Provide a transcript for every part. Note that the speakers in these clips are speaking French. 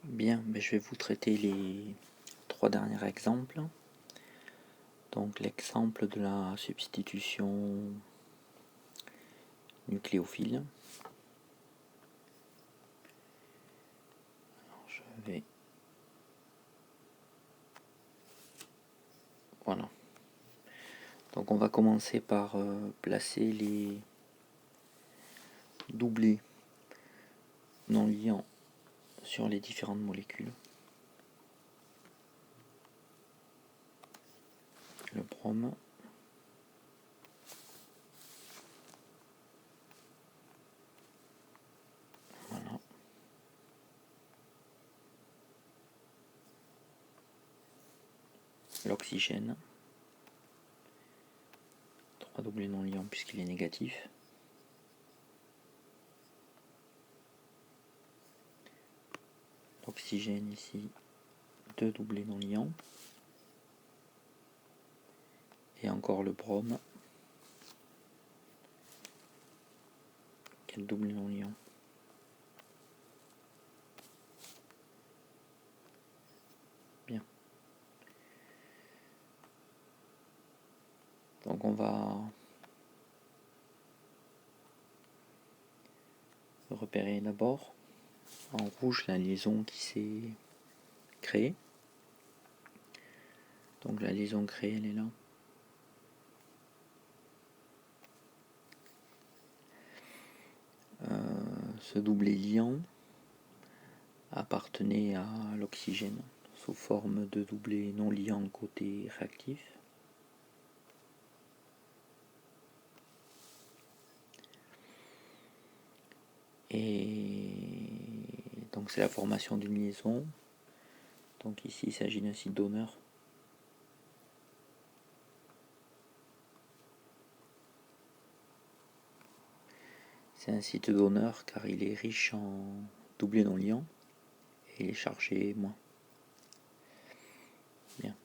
Bien, je vais vous traiter les trois derniers exemples. Donc l'exemple de la substitution nucléophile. Alors, je vais... Voilà. Donc on va commencer par placer les doublés non liants sur les différentes molécules. Le brome, voilà. L'oxygène, 3 doublés non liants puisqu'il est négatif. L'oxygène ici, 2 doublés non liants. Et encore le brome, 4 doublés non liants. Bien. Donc on va repérer d'abord en rouge la liaison qui s'est créée. Donc la liaison créée, elle est là. Ce doublé liant appartenait à l'oxygène sous forme de doublé non liant côté réactif. Et donc c'est la formation d'une liaison. Donc ici il s'agit d'un site donneur. C'est un site donneur car il est riche en doublé non liant et il est chargé moins. Bien.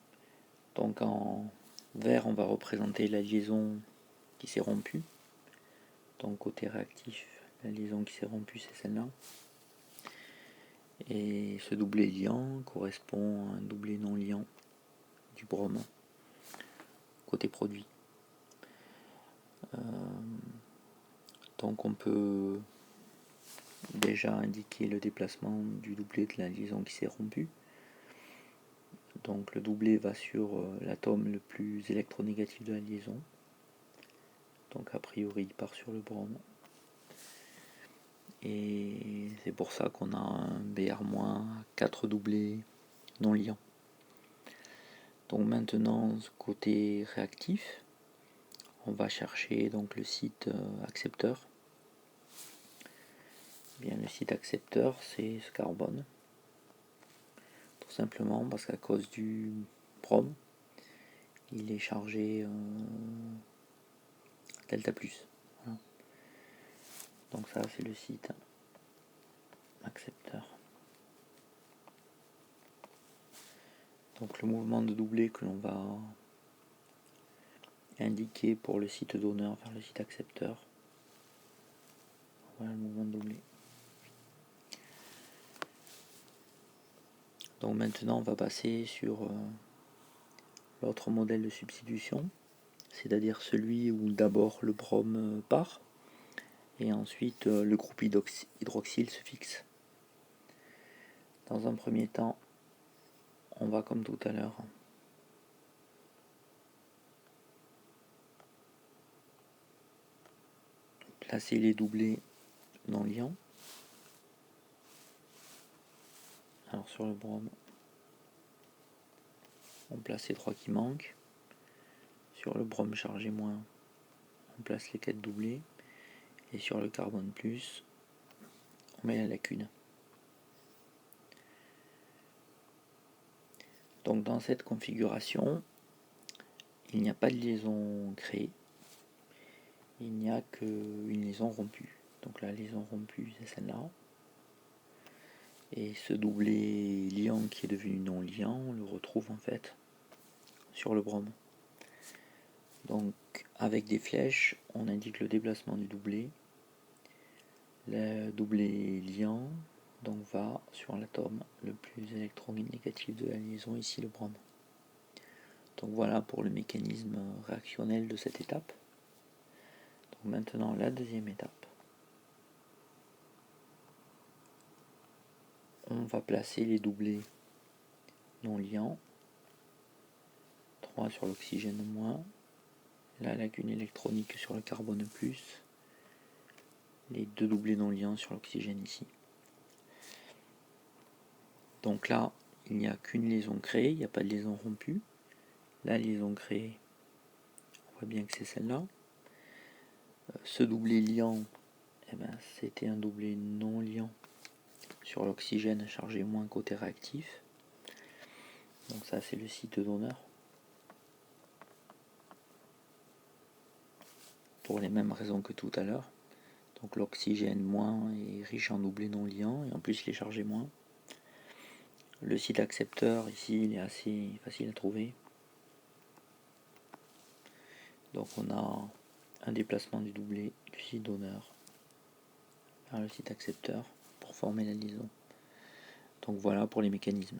Donc en vert on va représenter la liaison qui s'est rompue. Donc côté réactif, la liaison qui s'est rompue c'est celle-là. Et ce doublé liant correspond à un doublé non liant du brome côté produit. Donc on peut déjà indiquer le déplacement du doublé de la liaison qui s'est rompue. Donc le doublé va sur l'atome le plus électronégatif de la liaison. Donc a priori il part sur le brome. Et c'est pour ça qu'on a un Br- à 4 doublés non liants. Donc maintenant côté réactif, on va chercher donc le site accepteur. Bien, le site accepteur c'est ce carbone. Tout simplement parce qu'à cause du brome, il est chargé delta plus. Voilà. Donc ça c'est le site accepteur. Donc le mouvement de doublé que l'on va indiquer pour le site donneur vers le site accepteur. Voilà le mouvement de doublé. Donc maintenant on va passer sur l'autre modèle de substitution, c'est-à-dire celui où d'abord le brome part et ensuite le groupe hydroxyle se fixe. Dans un premier temps, on va comme tout à l'heure placer les doublés non liants. Alors sur le brome, on place les 3 qui manquent. Sur le brome chargé moins, on place les 4 doublés. Et sur le carbone plus, on met la lacune. Donc dans cette configuration, il n'y a pas de liaison créée. Il n'y a qu'une liaison rompue. Donc la liaison rompue, c'est celle-là. Et ce doublé liant qui est devenu non liant, on le retrouve en fait sur le brome. Donc avec des flèches, on indique le déplacement du doublé. Le doublé liant donc va sur l'atome le plus électronégatif de la liaison, ici le brome. Donc voilà pour le mécanisme réactionnel de cette étape. Donc maintenant la deuxième étape. On va placer les doublés non liants, 3 sur l'oxygène moins, la lacune électronique sur le carbone plus, les deux doublés non liants sur l'oxygène ici. Donc là, il n'y a qu'une liaison créée, il n'y a pas de liaison rompue. La liaison créée, on voit bien que c'est celle-là. Ce doublé liant, c'était un doublé non liant sur l'oxygène chargé moins côté réactif. Donc ça, c'est le site donneur. Pour les mêmes raisons que tout à l'heure. Donc l'oxygène moins est riche en doublés non liants et en plus il est chargé moins. Le site accepteur ici, il est assez facile à trouver. Donc on a un déplacement du doublé du site donneur vers le site accepteur pour former la liaison. Donc voilà pour les mécanismes.